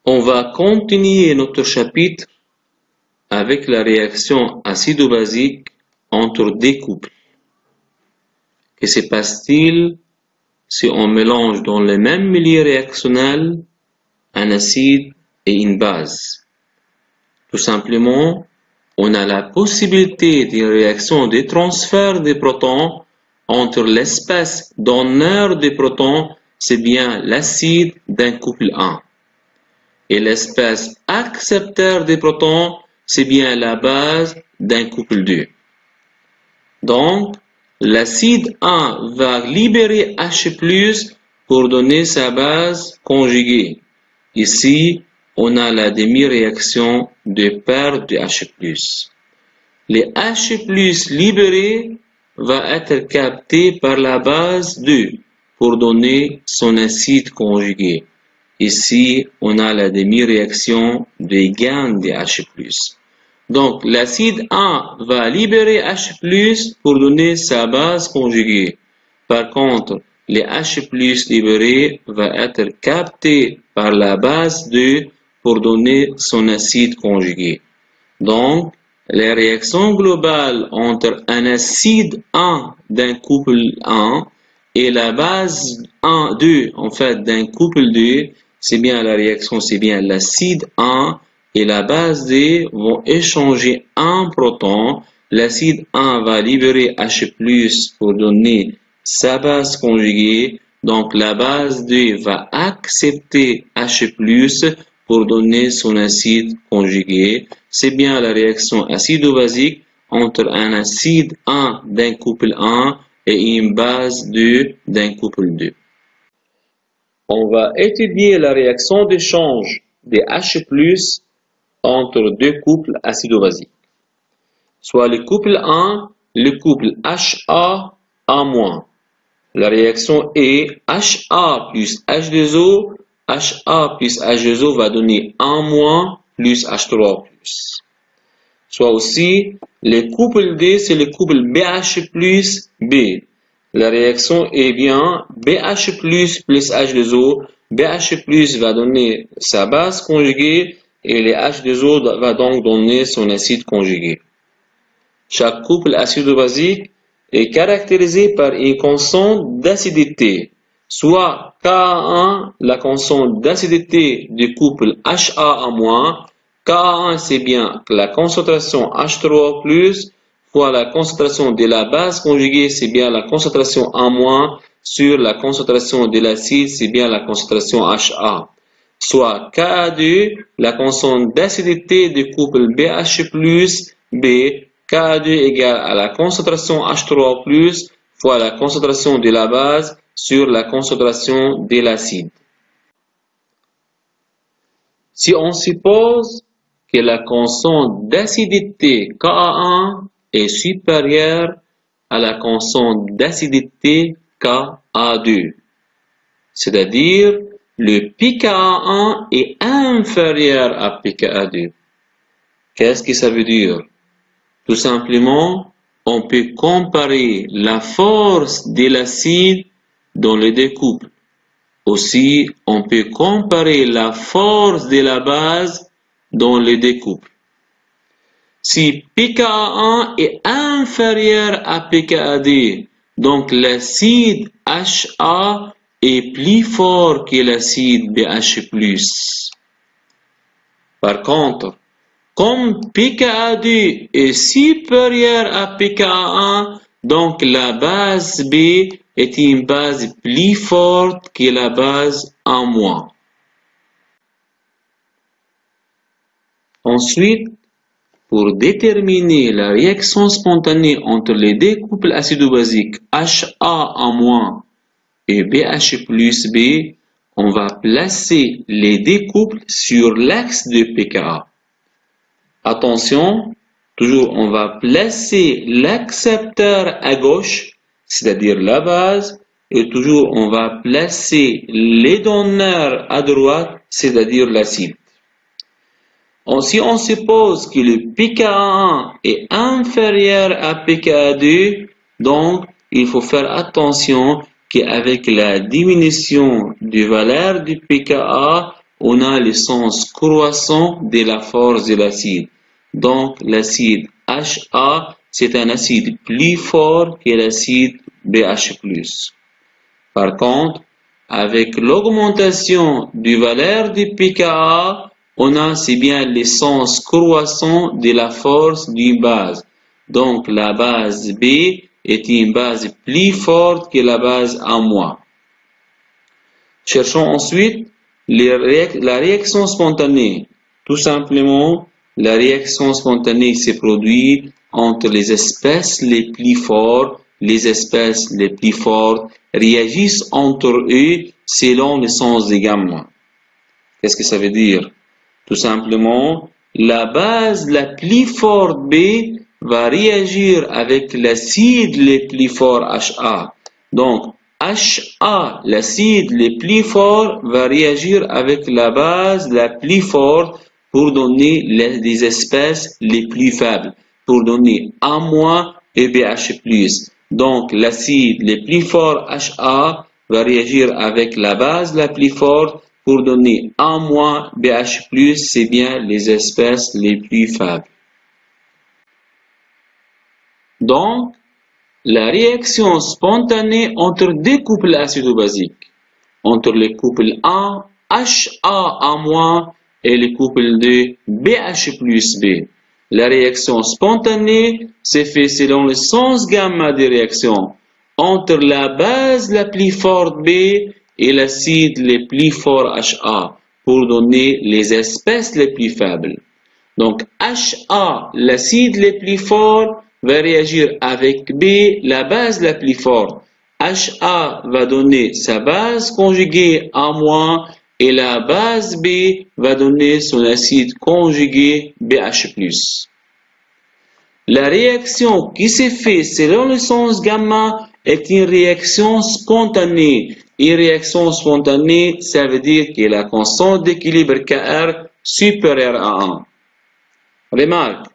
On va continuer notre chapitre avec la réaction acido-basique entre des couples. Que se passe-t-il si on mélange dans le même milieu réactionnel un acide et une base? Tout simplement, on a la possibilité d'une réaction de transfert des protons entre l'espèce donneur des protons, c'est bien l'acide d'un couple 1, et l'espèce accepteur des protons, c'est bien la base d'un couple 2. Donc, l'acide 1 va libérer H+, pour donner sa base conjuguée. Ici, on a la demi-réaction de perte de H+. Les H+ libérés va être capté par la base 2 pour donner son acide conjugué. Ici, on a la demi-réaction de gain de H+. Donc, l'acide 1 va libérer H+ pour donner sa base conjuguée. Par contre, les H+ libérés va être captés par la base 2 pour donner son acide conjugué. Donc, les réactions globales entre un acide 1 d'un couple 1 et la base 2 en fait d'un couple 2, c'est bien la réaction, c'est bien l'acide 1 et la base 2 vont échanger un proton. L'acide 1 va libérer H+ pour donner sa base conjuguée. Donc la base 2 va accepter H+ pour donner son acide conjugué. C'est bien la réaction acido-basique entre un acide 1 d'un couple 1 et une base 2 d'un couple 2. On va étudier la réaction d'échange des H+ entre deux couples acido-basiques. Soit le couple 1, le couple HA-A-. La réaction est HA plus H2O. HA plus H2O va donner 1- plus H3+. Soit aussi, le couple D, c'est le couple BH plus B. La réaction est bien BH plus H2O. BH plus va donner sa base conjuguée et le H2O va donc donner son acide conjugué. Chaque couple acido-basique est caractérisé par une constante d'acidité, soit Ka1, la constante d'acidité du couple HA-. Ka1, c'est bien la concentration H3+, fois la concentration de la base conjuguée, c'est bien la concentration A-, sur la concentration de l'acide, c'est bien la concentration HA. Soit Ka2, la constante d'acidité du couple BH+, B, Ka2 égale à la concentration H3+, fois la concentration de la base sur la concentration de l'acide. Si on suppose que la constante d'acidité Ka1 est supérieure à la constante d'acidité Ka2, c'est-à-dire le pKa1 est inférieur à pKa2. Qu'est-ce que ça veut dire? Tout simplement, on peut comparer la force de l'acide dans les deux couples. Aussi, on peut comparer la force de la base dans les deux couples. Si pKa1 est inférieur à pKa2, donc l'acide HA est plus fort que l'acide BH+. Par contre, comme pKa2 est supérieur à pKa1, donc la base B est une base plus forte que la base A-. Ensuite, pour déterminer la réaction spontanée entre les deux couples acido-basiques HA- et BH plus B, on va placer les deux couples sur l'axe de pKa. Attention, toujours on va placer l'accepteur à gauche, c'est-à-dire la base, et toujours on va placer les donneurs à droite, c'est-à-dire l'acide. Si on suppose que le pKa1 est inférieur à pKa2, donc il faut faire attention qu'avec la diminution de valeur du pKa, on a le sens croissant de la force de l'acide. Donc, l'acide HA, c'est un acide plus fort que l'acide BH+. Par contre, avec l'augmentation du valeur du pKa, on a c'est bien le sens croissant de la force d'une base. Donc, la base B est une base plus forte que la base A-. Cherchons ensuite la réaction spontanée. Tout simplement, la réaction spontanée se produit entre les espèces les plus fortes. Les espèces les plus fortes réagissent entre eux selon le sens des gamma. Qu'est-ce que ça veut dire? Tout simplement, la base la plus forte B va réagir avec l'acide le plus fort HA. Donc, HA, l'acide le plus fort, va réagir avec la base la plus forte pour donner les espèces les plus faibles, pour donner A- et BH+. Donc, l'acide le plus fort HA va réagir avec la base la plus forte pour donner A-, BH+, c'est bien les espèces les plus faibles. Donc, la réaction spontanée entre deux couples acido-basiques, entre le couple A, HA-A- et le couple de BH plus B. La réaction spontanée se fait selon le sens gamma des réactions entre la base la plus forte B et l'acide le plus fort HA pour donner les espèces les plus faibles. Donc HA, l'acide le plus fort, va réagir avec B, la base la plus forte. HA va donner sa base conjuguée A- et la base B va donner son acide conjugué BH+. La réaction qui se fait selon le sens gamma est une réaction spontanée. Une réaction spontanée, ça veut dire que la constante d'équilibre Kr supérieure à 1. Remarque,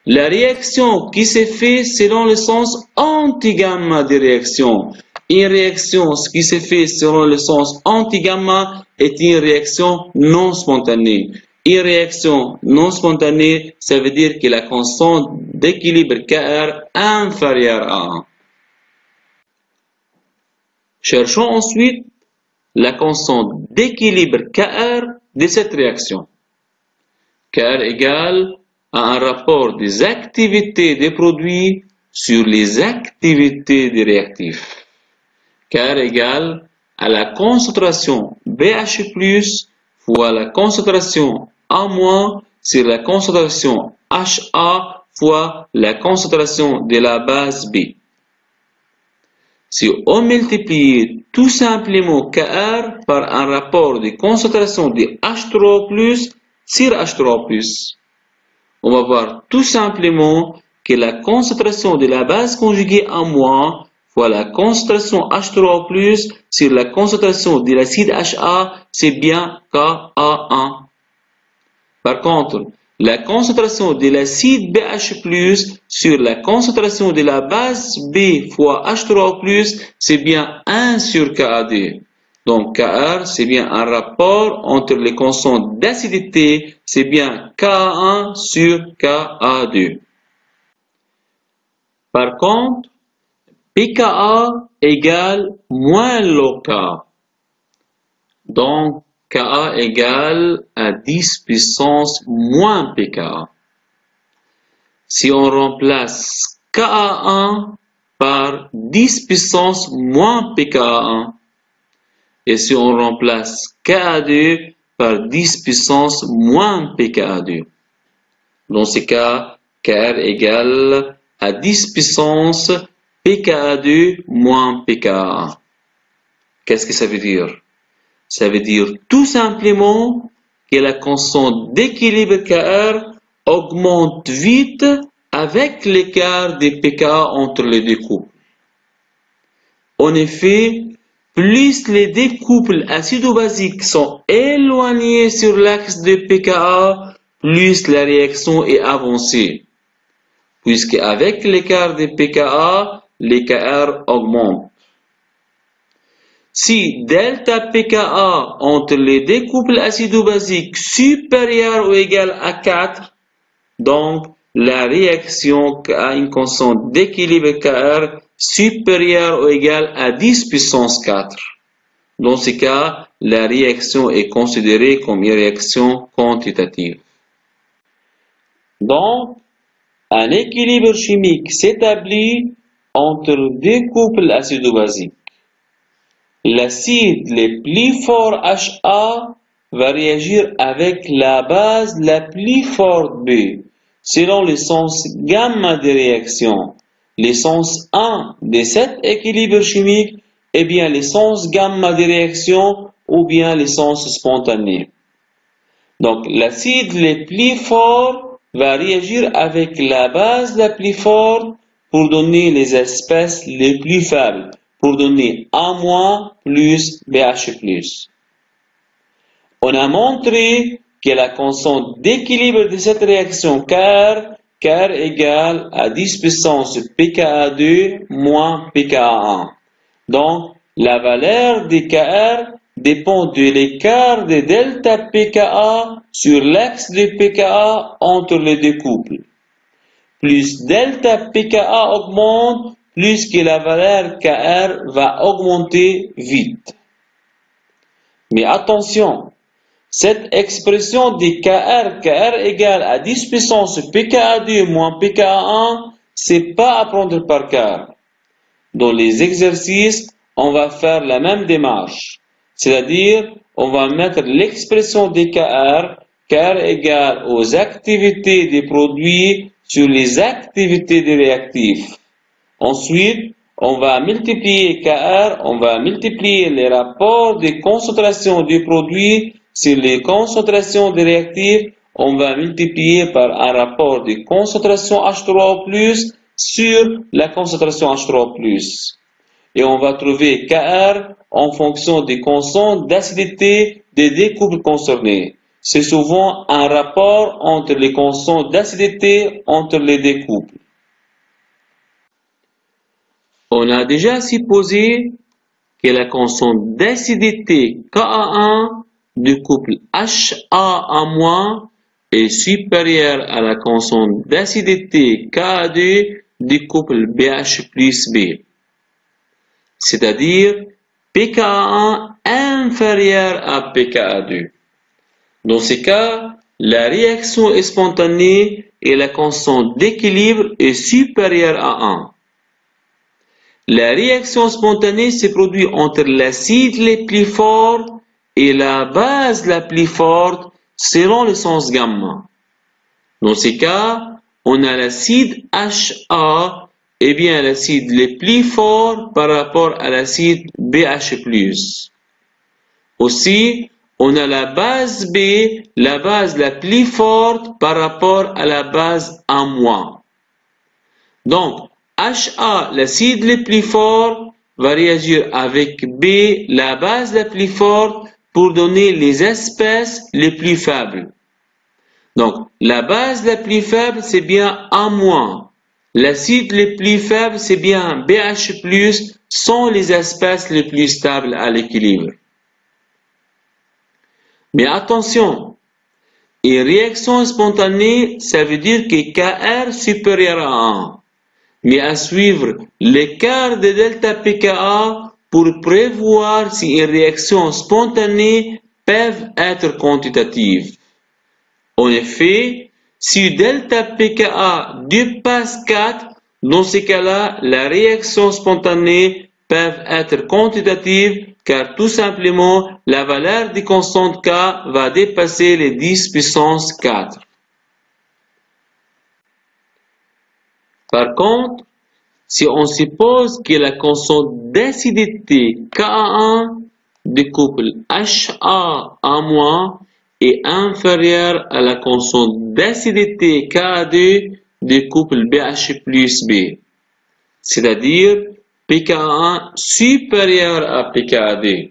la réaction qui se fait selon le sens anti-gamma des réactions. Une réaction qui se fait selon le sens anti-gamma est une réaction non spontanée. Une réaction non spontanée, ça veut dire que la constante d'équilibre Kr est inférieure à 1. Cherchons ensuite la constante d'équilibre Kr de cette réaction. Kr égale à un rapport des activités des produits sur les activités des réactifs. Kr égale à la concentration BH+, fois la concentration A- sur la concentration HA fois la concentration de la base B. Si on multiplie tout simplement Kr par un rapport de concentration de H3+ sur H3+, on va voir tout simplement que la concentration de la base conjuguée A- fois la concentration H3+ sur la concentration de l'acide HA, c'est bien Ka1. Par contre, la concentration de l'acide BH+ sur la concentration de la base B fois H3+, c'est bien 1 sur Ka2. Donc Kr, c'est bien un rapport entre les constantes d'acidité, c'est bien Ka1 sur Ka2. Par contre, pKa égale moins log-K. Donc, Ka égale à 10 puissance moins pKa. Si on remplace Ka1 par 10 puissance moins pKa1, et si on remplace Ka2 par 10 puissance moins pKa2. Dans ce cas, Kr égale à 10 puissance pKa2 moins pKa1. Qu'est-ce que ça veut dire? Ça veut dire tout simplement que la constante d'équilibre Kr augmente vite avec l'écart des pKa entre les deux couples. En effet, plus les deux couples acido-basiques sont éloignés sur l'axe de pKa, plus la réaction est avancée. Puisque avec l'écart de pKa, les Kr augmentent. si delta pKa entre les deux couples acido-basiques supérieur ou égal à 4, donc la réaction a une constante d'équilibre Kr supérieure ou égale à 10 puissance 4. Dans ce cas, la réaction est considérée comme une réaction quantitative. Donc, un équilibre chimique s'établit entre deux couples acido-basiques. L'acide le plus fort HA va réagir avec la base la plus forte B, selon le sens gamma des réactions. Le sens 1 de cet équilibre chimique est bien le sens gamma des réactions ou bien le sens spontané. Donc, l'acide le plus fort va réagir avec la base la plus forte pour donner les espèces les plus faibles, pour donner A- plus BH+. On a montré que la constante d'équilibre de cette réaction Kr égale à 10 puissance pKa2 moins pKa1. Donc, la valeur de Kr dépend de l'écart de delta pKa sur l'axe de pKa entre les deux couples. Plus delta pKa augmente, plus que la valeur Kr va augmenter vite. Mais attention, cette expression de Kr égale à 10 puissance pKa2 moins pKa1, c'est pas à prendre par cœur. Dans les exercices, on va faire la même démarche. C'est-à-dire, on va mettre l'expression de Kr égale aux activités des produits sur les activités des réactifs. Ensuite, on va multiplier Kr, on va multiplier les rapports de concentration du produit sur les concentrations des réactifs, on va multiplier par un rapport de concentration H3O+, sur la concentration H3O+. Et on va trouver Kr en fonction des constantes d'acidité des deux couples concernés. C'est souvent un rapport entre les constantes d'acidité entre les deux couples. On a déjà supposé que la constante d'acidité Ka1 du couple HA- est supérieure à la constante d'acidité Ka2 du couple BH plus B. C'est-à-dire pKa1 inférieur à pKa2. Dans ce cas, la réaction est spontanée et la constante d'équilibre est supérieure à 1. La réaction spontanée se produit entre l'acide le plus fort et la base la plus forte selon le sens gamma. Dans ce cas, on a l'acide HA et bien l'acide le plus fort par rapport à l'acide BH+. Aussi, on a la base B, la base la plus forte par rapport à la base A-. Donc, HA, l'acide le plus fort, va réagir avec B, la base la plus forte, pour donner les espèces les plus faibles. Donc, la base la plus faible, c'est bien A-. L'acide le plus faible, c'est bien BH+, sont les espèces les plus stables à l'équilibre. Mais attention, une réaction spontanée, ça veut dire que Kr supérieur à 1. Mais à suivre l'écart de delta pKa pour prévoir si une réaction spontanée peut être quantitative. En effet, si delta pKa dépasse 4, dans ce cas-là, la réaction spontanée peut être quantitative car tout simplement la valeur de constante K va dépasser les 10 puissance 4. Par contre, si on suppose que la constante d'acidité Ka1 du couple HA- est inférieure à la constante d'acidité Ka2 du couple BH plus B, c'est-à-dire pKa1 supérieur à pKa2.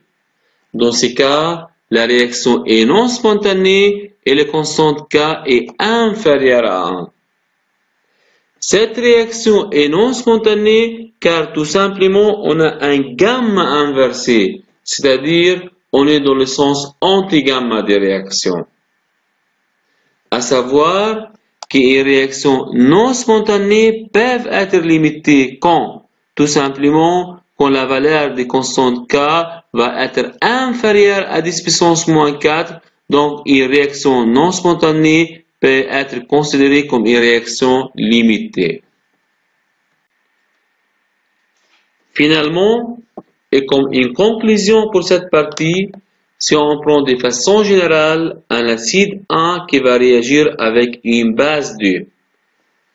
Dans ce cas, la réaction est non spontanée et la constante K est inférieure à 1. Cette réaction est non spontanée car tout simplement on a un gamma inversé, c'est-à-dire on est dans le sens anti-gamma des réactions. À savoir que les réactions non spontanées peuvent être limitées quand, tout simplement, quand la valeur des constantes K va être inférieure à 10 puissance moins 4, donc une réaction non spontanée peut être considérée comme une réaction limitée. Finalement, et comme une conclusion pour cette partie, si on prend de façon générale un acide 1 qui va réagir avec une base 2,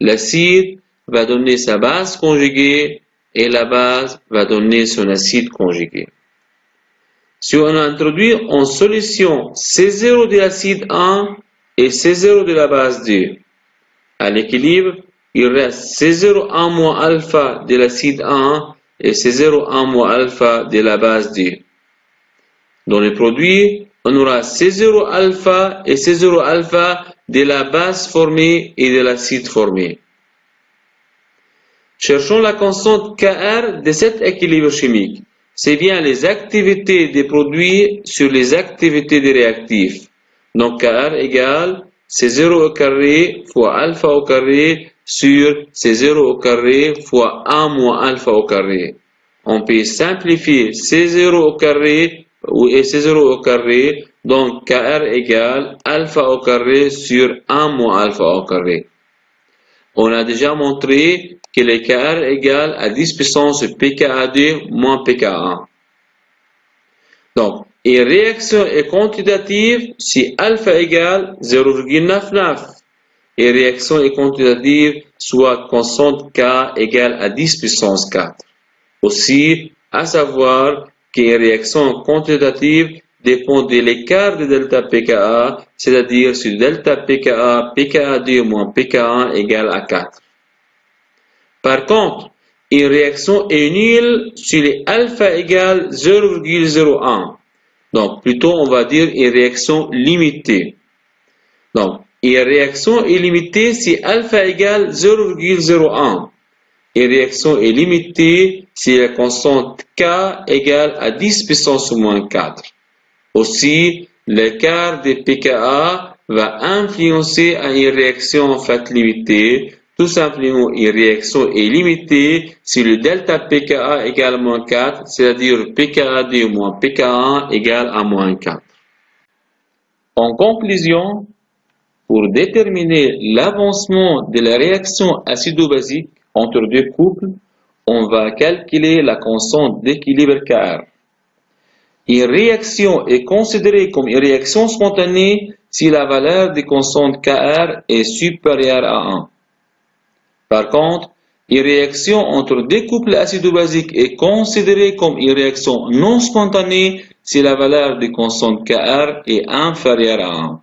l'acide va donner sa base conjuguée et la base va donner son acide conjugué. Si on introduit en solution C0 de l'acide 1 et C0 de la base 2, à l'équilibre, il reste C0 1 alpha de l'acide 1 et C0 1 alpha de la base 2. Dans le produit, on aura C0 alpha et C0 alpha de la base formée et de l'acide formé. Cherchons la constante Kr de cet équilibre chimique. C'est bien les activités des produits sur les activités des réactifs. Donc Kr égale C0 au carré fois alpha au carré sur C0 au carré fois 1 moins alpha au carré. On peut simplifier C0 au carré et C0 au carré, donc Kr égale alpha au carré sur 1 moins alpha au carré. On a déjà montré que le Kr égale à 10 puissance pKa2 moins pKa1. Donc, une réaction est quantitative si alpha égale 0,99. Et réaction est quantitative soit constante K égale à 10 puissance 4. Aussi, à savoir qu'une réaction quantitative dépend de l'écart de delta pKa, c'est-à-dire si delta pKa, pKa2 moins pKa1 égale à 4. Par contre, une réaction est nulle si les alpha égale 0,01. Donc, plutôt, on va dire une réaction limitée. Donc, une réaction est limitée si alpha égale 0,01. Une réaction est limitée si la constante K égale à 10 puissance moins 4. Aussi, l'écart de pKa va influencer à une réaction en fait limitée. Tout simplement, une réaction est limitée si le delta pKa égale moins 4, c'est-à-dire pKa2 moins pKa1 égale à moins 4. En conclusion, pour déterminer l'avancement de la réaction acido-basique entre deux couples, on va calculer la constante d'équilibre Kr. Une réaction est considérée comme une réaction spontanée si la valeur des constantes Kr est supérieure à 1. Par contre, une réaction entre deux couples acido-basiques est considérée comme une réaction non spontanée si la valeur des constantes Kr est inférieure à 1.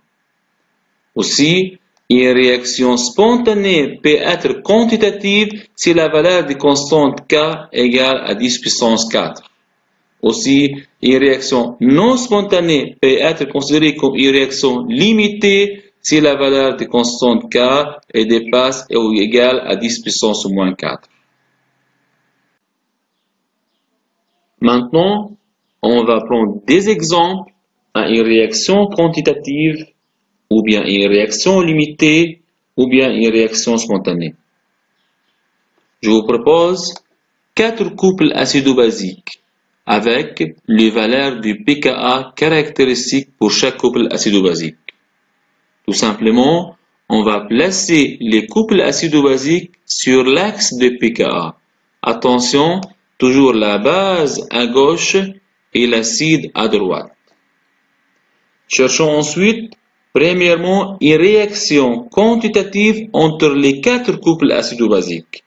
Aussi, une réaction spontanée peut être quantitative si la valeur des constantes K égale à 10 puissance 4. Aussi, une réaction non spontanée peut être considérée comme une réaction limitée si la valeur de constante K est dépasse ou égale à 10 puissance moins 4. Maintenant, on va prendre des exemples à une réaction quantitative ou bien une réaction limitée ou bien une réaction spontanée. Je vous propose 4 couples acido-basiques avec les valeurs du pKa caractéristiques pour chaque couple acido-basique. Tout simplement, on va placer les couples acido-basiques sur l'axe de pKa. Attention, toujours la base à gauche et l'acide à droite. Cherchons ensuite, premièrement, une réaction quantitative entre les 4 couples acido-basiques.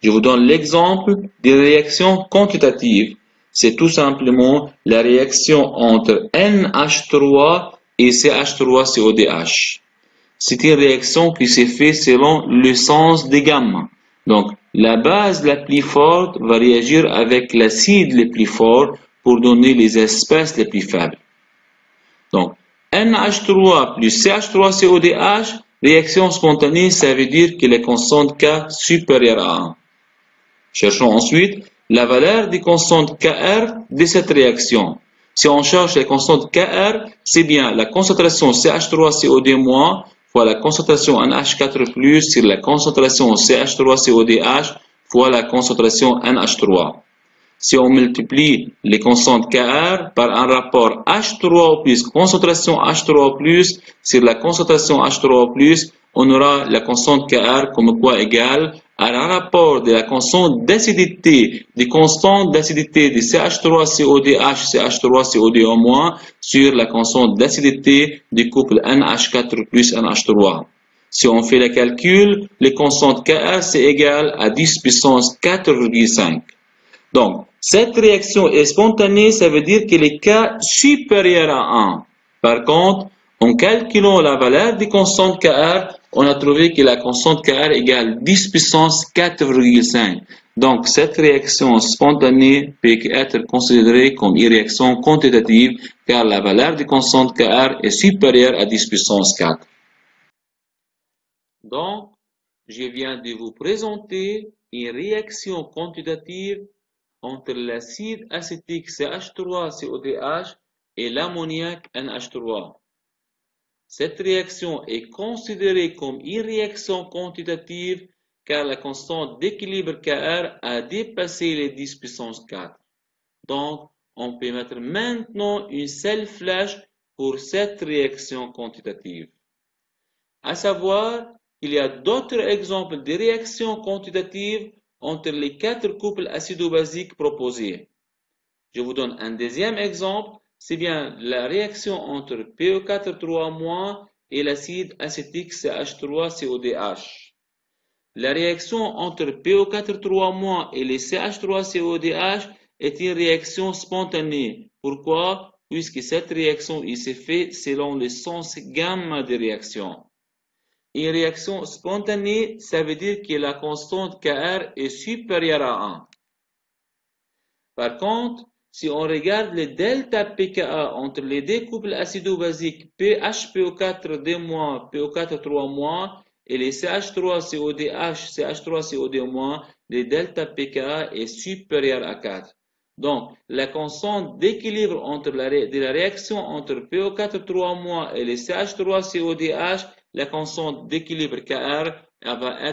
Je vous donne l'exemple des réactions quantitatives. C'est tout simplement la réaction entre NH3 et CH3CODH. C'est une réaction qui s'est faite selon le sens des gamma. Donc, la base la plus forte va réagir avec l'acide le plus fort pour donner les espèces les plus faibles. Donc, NH3 plus CH3CODH, réaction spontanée, ça veut dire que la constante K supérieure à 1. Cherchons ensuite la valeur des constantes Kr de cette réaction. Si on cherche les constantes Kr, c'est bien la concentration CH3COD- fois la concentration NH4+, sur la concentration CH3CODH fois la concentration NH3. Si on multiplie les constantes Kr par un rapport H3 plus concentration H3 plus sur la concentration H3 plus, on aura la constante Kr comme quoi égale à un rapport de la constante d'acidité, des constantes d'acidité de CH3CODH, CH3CODO- sur la constante d'acidité du couple NH4 plus NH3. Si on fait le calcul, les constantes Kr c'est égal à 10 puissance 4,5. Donc, cette réaction est spontanée, ça veut dire qu'elle est K supérieur à 1. Par contre, en calculant la valeur des constantes Kr, on a trouvé que la constante Kr égale 10 puissance 4,5. Donc, cette réaction spontanée peut être considérée comme une réaction quantitative car la valeur des constantes Kr est supérieure à 10 puissance 4. Donc, je viens de vous présenter une réaction quantitative entre l'acide acétique CH3CODH et l'ammoniac NH3. Cette réaction est considérée comme une réaction quantitative car la constante d'équilibre Kr a dépassé les 10 puissance 4. Donc, on peut mettre maintenant une seule flèche pour cette réaction quantitative. À savoir, il y a d'autres exemples de réactions quantitatives entre les 4 couples acido-basiques proposés. Je vous donne un deuxième exemple, c'est bien la réaction entre PO4 et l'acide acétique CH3CODH. La réaction entre PO4 et les CH3CODH est une réaction spontanée. Pourquoi? Puisque cette réaction se fait selon le sens gamma des réactions. Une réaction spontanée, ça veut dire que la constante Kr est supérieure à 1. Par contre, si on regarde le delta pKa entre les deux couples acido-basiques PHPO4D-, PO4-3- et les CH3CODH, CH3COD-, le delta pKa est supérieur à 4. Donc, la constante d'équilibre de la réaction entre PO4-3- et les CH3CODH, la constante d'équilibre Kr va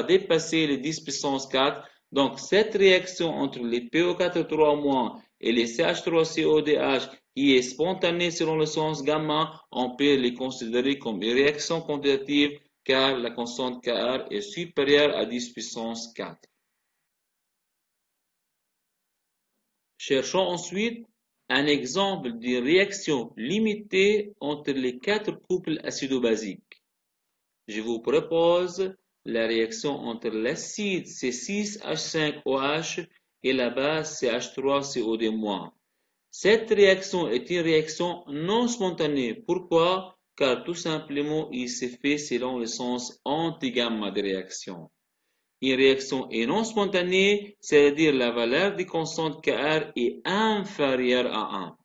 dépasser les 10 puissance 4. Donc, cette réaction entre les PO4 et les CH3CODH qui est spontanée selon le sens gamma, on peut les considérer comme une réaction quantitative car la constante Kr est supérieure à 10 puissance 4. Cherchons ensuite un exemple d'une réaction limitée entre les 4 couples acido-basiques. Je vous propose la réaction entre l'acide C6H5OH et la base CH3COD-. Cette réaction est une réaction non spontanée. Pourquoi? Car tout simplement, il se fait selon le sens anti-gamma des réactions. Une réaction est non spontanée, c'est-à-dire la valeur des constantes Kr est inférieure à 1.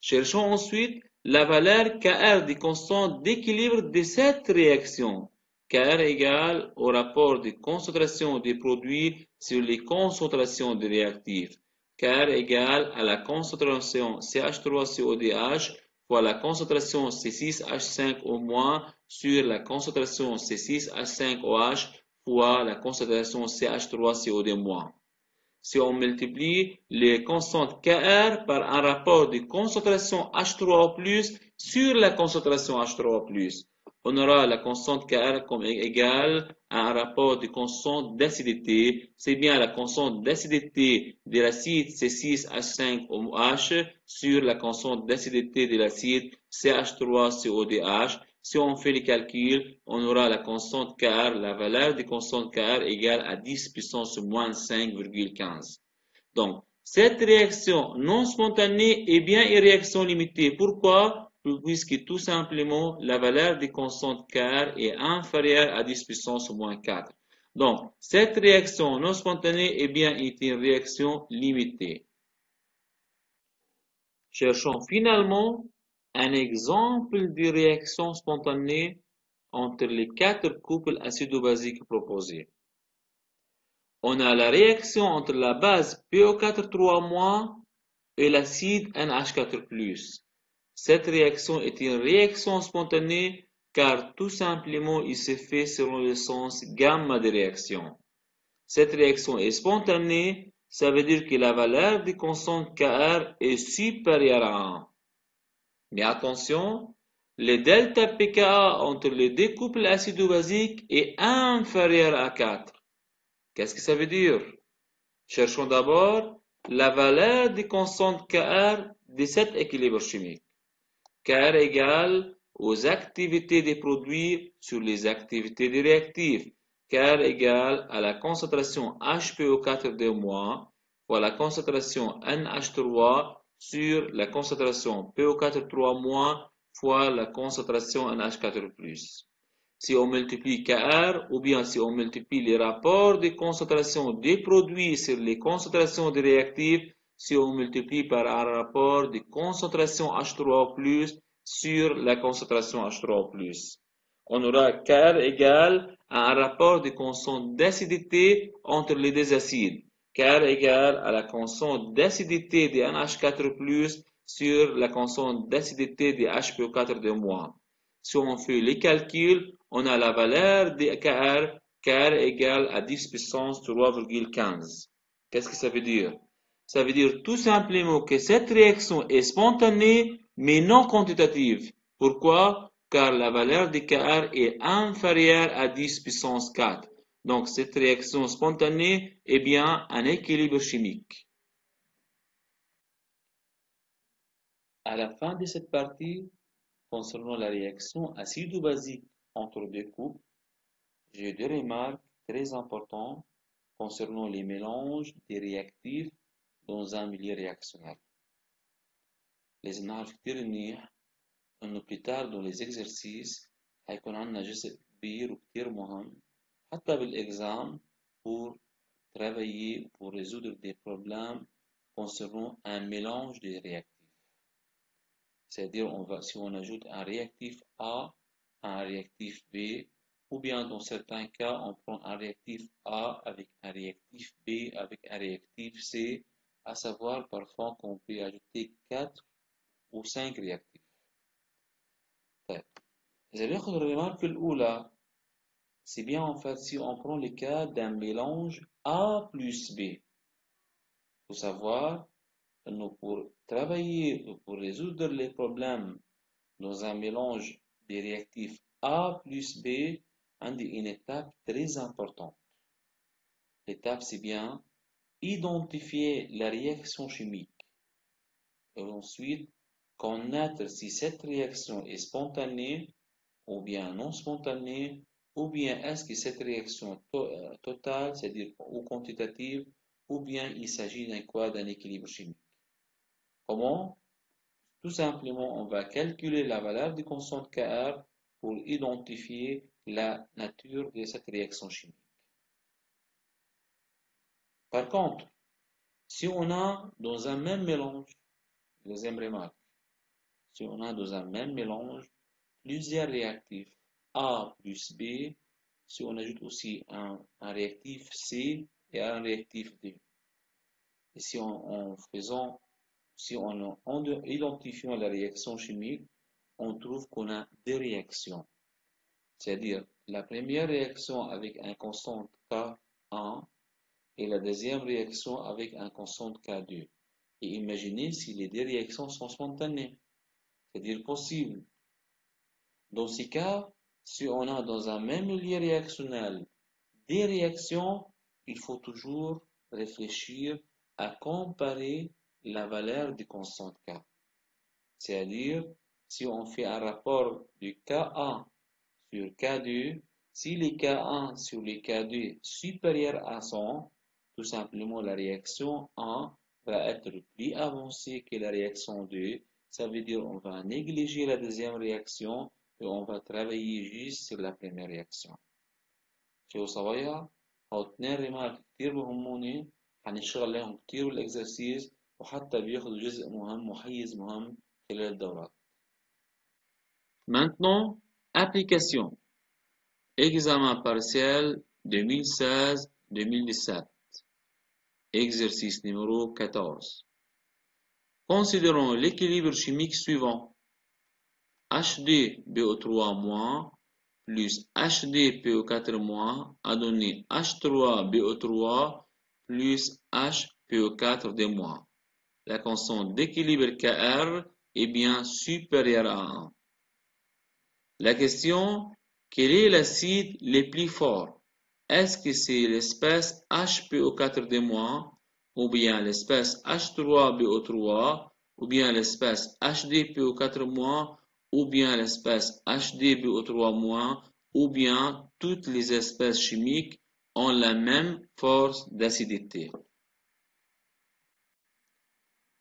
Cherchons ensuite la valeur Kr des constantes d'équilibre de cette réaction. Kr égale au rapport de concentration des produits sur les concentrations des réactifs. Kr égale à la concentration CH3CODH fois la concentration C6H5O- sur la concentration C6H5OH fois la concentration CH3COD-. Si on multiplie les constantes Kr par un rapport de concentration H3O+, sur la concentration H3O+, on aura la constante Kr comme égale à un rapport de constante d'acidité. C'est bien la constante d'acidité de l'acide C6H5OH sur la constante d'acidité de l'acide CH3CODH. Si on fait les calculs, on aura la constante Kr, la valeur de constante Kr égale à 10 puissance moins 5,15. Donc, cette réaction non spontanée est bien une réaction limitée. Pourquoi? Puisque tout simplement, la valeur de constante Kr est inférieure à 10 puissance moins 4. Donc, cette réaction non spontanée est bien une réaction limitée. Cherchons finalement un exemple de réaction spontanée entre les 4 couples acido-basiques proposés. On a la réaction entre la base PO4 3- et l'acide NH4+. Cette réaction est une réaction spontanée car tout simplement il se fait selon le sens gamma des réactions. Cette réaction est spontanée, ça veut dire que la valeur des constantes Kr est supérieure à 1. Mais attention, le delta pKa entre les deux couples acido-basiques est inférieur à 4. Qu'est-ce que ça veut dire? Cherchons d'abord la valeur des constantes Kr de cet équilibre chimique. Kr égale aux activités des produits sur les activités des réactifs. Kr égale à la concentration HPO4- fois la concentration NH3 sur la concentration PO4- fois la concentration NH4+. Si on multiplie Kr ou bien si on multiplie les rapports de concentration des produits sur les concentrations des réactifs, si on multiplie par un rapport de concentration H3O+, sur la concentration H3O+. On aura Kr égale à un rapport de constante d'acidité entre les deux acides. Kr égale à la constante d'acidité de NH4+, sur la constante d'acidité de HPO4- Si on fait les calculs, on a la valeur de Kr égale à 10 puissance 3,15. Qu'est-ce que ça veut dire? Ça veut dire tout simplement que cette réaction est spontanée, mais non quantitative. Pourquoi? Car la valeur de Kr est inférieure à 10 puissance 4. Donc cette réaction spontanée est bien un équilibre chimique. À la fin de cette partie, concernant la réaction acido-basique entre deux couples, j'ai deux remarques très importantes concernant les mélanges des réactifs dans un milieu réactionnel. لازم نعرف كتير منيح إنه plus tard dans les exercices هيكون عندنا جزء كبير وكتير مهم حتى بالإكزام pour travailler pour résoudre des problèmes concernant un mélange de réactifs. C'est-à-dire, si on ajoute un réactif A à un réactif B, ou bien dans certains cas, on prend un réactif A avec un réactif B avec un réactif C, à savoir parfois qu'on peut ajouter 4 ou 5 réactifs. طيب. إذا بناخد الريمارك الأولى, c'est bien en fait si on prend le cas d'un mélange A plus B. Il faut savoir que pour travailler ou pour résoudre les problèmes dans un mélange des réactifs A plus B, on a une étape très importante. L'étape, c'est bien identifier la réaction chimique et ensuite connaître si cette réaction est spontanée ou bien non spontanée, ou bien est-ce que cette réaction totale, c'est-à-dire ou quantitative, ou bien il s'agit d'un équilibre chimique. Comment? Tout simplement, on va calculer la valeur du constante Kr pour identifier la nature de cette réaction chimique. Par contre, si on a dans un même mélange, deuxième remarque, si on a dans un même mélange plusieurs réactifs A plus B, si on ajoute aussi un réactif C et un réactif D. Et si en identifiant la réaction chimique, on trouve qu'on a deux réactions. C'est-à-dire la première réaction avec un constante K1 et la deuxième réaction avec un constante K2. Et imaginez si les deux réactions sont spontanées, c'est-à-dire possibles. Dans ces cas, si on a dans un même milieu réactionnel des réactions, il faut toujours réfléchir à comparer la valeur du constante K. C'est-à-dire, si on fait un rapport du K1 sur K2, si les K1 sur les K2 supérieurs à 100, tout simplement la réaction 1 va être plus avancée que la réaction 2. Ça veut dire on va négliger la deuxième réaction et on va travailler juste sur la première réaction. شو صبايا هو 2 ريمارك كتير مهموني هنشتغل عليهم كتير بالاكزرسيز وحتى بياخدوا جزء مهم وحيز مهم خلال الدورات. Maintenant, application. Examen partiel 2016-2017. Exercice numéro 14. Considérons l'équilibre chimique suivant. HD-BO3- plus HDPO4- a donné H3BO3 plus HPO4- La constante d'équilibre Kr est bien supérieure à 1. La question, quel est l'acide le plus fort? Est-ce que c'est l'espèce HPO4- ou bien l'espèce H3BO3 ou bien l'espèce HDPO4- ou bien l'espèce HDBO3- ou bien toutes les espèces chimiques ont la même force d'acidité.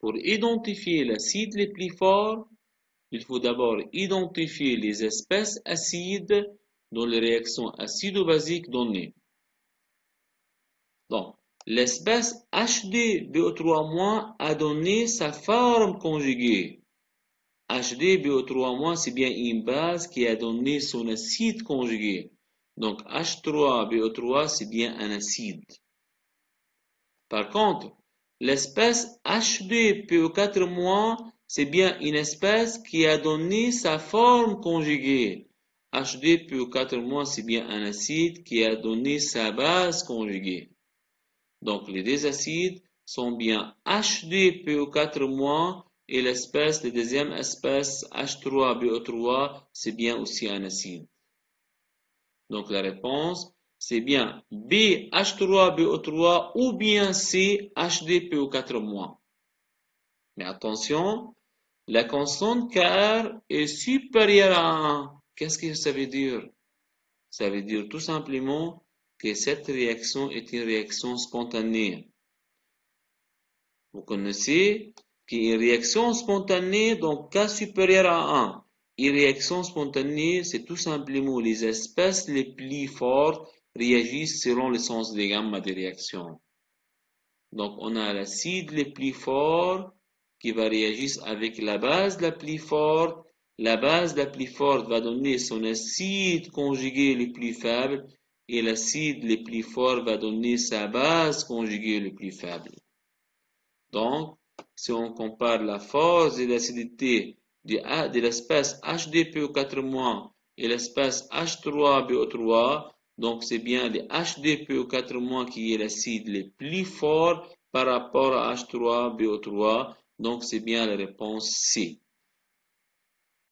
Pour identifier l'acide le plus fort, il faut d'abord identifier les espèces acides dans les réactions acido-basiques données. Donc, l'espèce HDBO3- a donné sa forme conjuguée. HDBO3- c'est bien une base qui a donné son acide conjugué. Donc H3BO3 c'est bien un acide. Par contre, l'espèce HD-PO4- c'est bien une espèce qui a donné sa forme conjuguée. HD-PO4- c'est bien un acide qui a donné sa base conjuguée. Donc les deux acides sont bien HD-PO4- et l'espèce, la deuxième espèce H3BO3, c'est bien aussi un acide. Donc la réponse, c'est bien B H3BO3 ou bien C HDPO4-. Mais attention, la constante Kr est supérieure à 1. Qu'est-ce que ça veut dire? Ça veut dire tout simplement que cette réaction est une réaction spontanée. Vous connaissez qu'une réaction spontanée, donc K supérieur à 1. Une réaction spontanée, c'est tout simplement les espèces les plus fortes réagissent selon le sens des gamma des réactions. Donc, on a l'acide le plus fort qui va réagir avec la base la plus forte. La base la plus forte va donner son acide conjugué le plus faible et l'acide le plus fort va donner sa base conjuguée le plus faible. Donc, si on compare la force et l'acidité de l'espèce HDPO4- et l'espèce H3BO3, donc c'est bien le HDPO4- qui est l'acide le plus fort par rapport à H3BO3, donc c'est bien la réponse C.